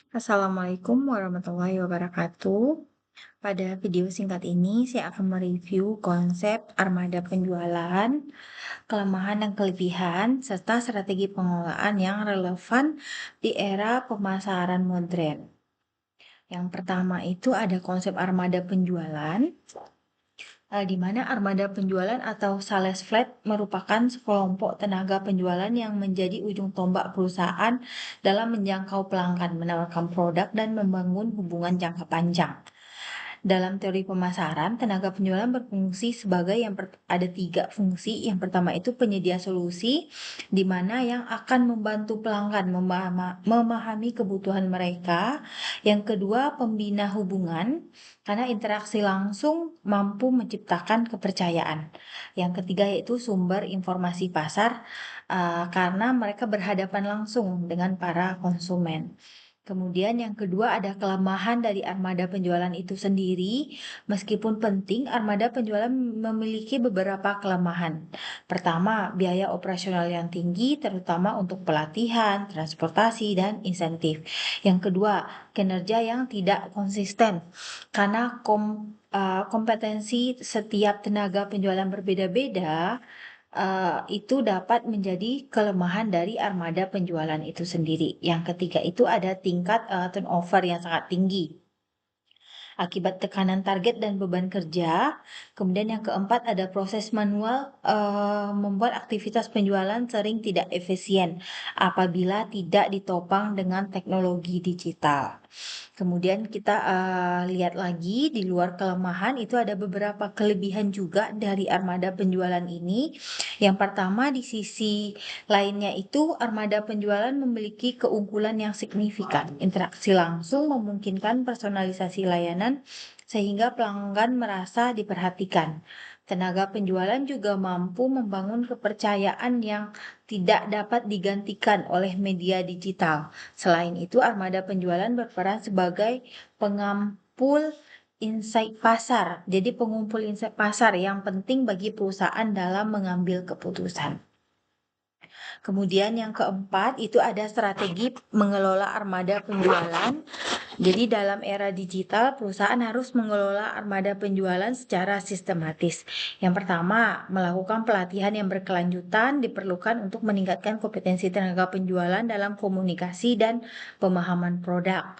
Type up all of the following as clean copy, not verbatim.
Assalamualaikum warahmatullahi wabarakatuh. Pada video singkat ini, saya akan mereview konsep armada penjualan, kelemahan dan kelebihan, serta strategi pengelolaan yang relevan di era pemasaran modern. Yang pertama itu ada konsep armada penjualan, di mana armada penjualan atau sales flat merupakan sekelompok tenaga penjualan yang menjadi ujung tombak perusahaan dalam menjangkau pelanggan, menawarkan produk, dan membangun hubungan jangka panjang. Dalam teori pemasaran, tenaga penjualan berfungsi sebagai ada 3 fungsi. Yang pertama itu penyedia solusi, di mana yang akan membantu pelanggan memahami kebutuhan mereka. Yang kedua, pembina hubungan, karena interaksi langsung mampu menciptakan kepercayaan. Yang ketiga yaitu sumber informasi pasar, karena mereka berhadapan langsung dengan para konsumen. Kemudian yang kedua ada kelemahan dari armada penjualan itu sendiri. Meskipun penting, armada penjualan memiliki beberapa kelemahan. Pertama, biaya operasional yang tinggi, terutama untuk pelatihan, transportasi, dan insentif. Yang kedua, kinerja yang tidak konsisten, karena kompetensi setiap tenaga penjualan berbeda-beda. Itu dapat menjadi kelemahan dari armada penjualan itu sendiri. Yang ketiga itu ada tingkat turnover yang sangat tinggi akibat tekanan target dan beban kerja. Kemudian yang keempat ada proses manual, membuat aktivitas penjualan sering tidak efisien apabila tidak ditopang dengan teknologi digital. Kemudian kita lihat lagi di luar kelemahan itu ada beberapa kelebihan juga dari armada penjualan ini. Yang pertama di sisi lainnya itu armada penjualan memiliki keunggulan yang signifikan. Interaksi langsung memungkinkan personalisasi layanan sehingga pelanggan merasa diperhatikan. Tenaga penjualan juga mampu membangun kepercayaan yang tidak dapat digantikan oleh media digital. Selain itu, armada penjualan berperan sebagai pengumpul insight pasar. Jadi pengumpul insight pasar yang penting bagi perusahaan dalam mengambil keputusan. Kemudian yang keempat itu ada strategi mengelola armada penjualan. Jadi dalam era digital, perusahaan harus mengelola armada penjualan secara sistematis. Yang pertama, melakukan pelatihan yang berkelanjutan diperlukan untuk meningkatkan kompetensi tenaga penjualan dalam komunikasi dan pemahaman produk.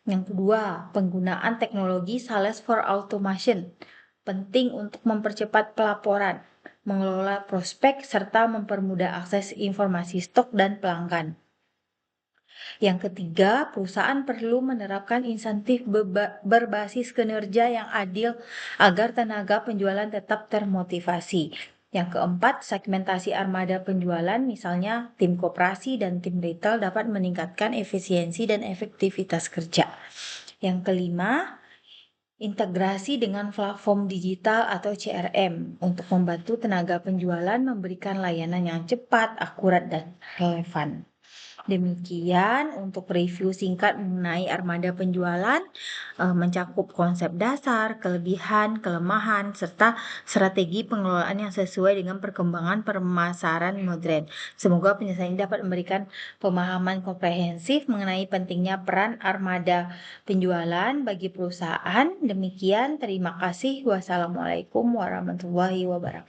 Yang kedua, penggunaan teknologi sales for automation. Penting untuk mempercepat pelaporan, mengelola prospek, serta mempermudah akses informasi stok dan pelanggan. Yang ketiga, perusahaan perlu menerapkan insentif berbasis kinerja yang adil agar tenaga penjualan tetap termotivasi. Yang keempat, segmentasi armada penjualan, misalnya tim koperasi dan tim retail dapat meningkatkan efisiensi dan efektivitas kerja. Yang kelima, integrasi dengan platform digital atau CRM untuk membantu tenaga penjualan memberikan layanan yang cepat, akurat, dan relevan. Demikian untuk review singkat mengenai armada penjualan, mencakup konsep dasar, kelebihan, kelemahan, serta strategi pengelolaan yang sesuai dengan perkembangan pemasaran modern. Semoga penjelasan ini dapat memberikan pemahaman komprehensif mengenai pentingnya peran armada penjualan bagi perusahaan. Demikian, terima kasih. Wassalamualaikum warahmatullahi wabarakatuh.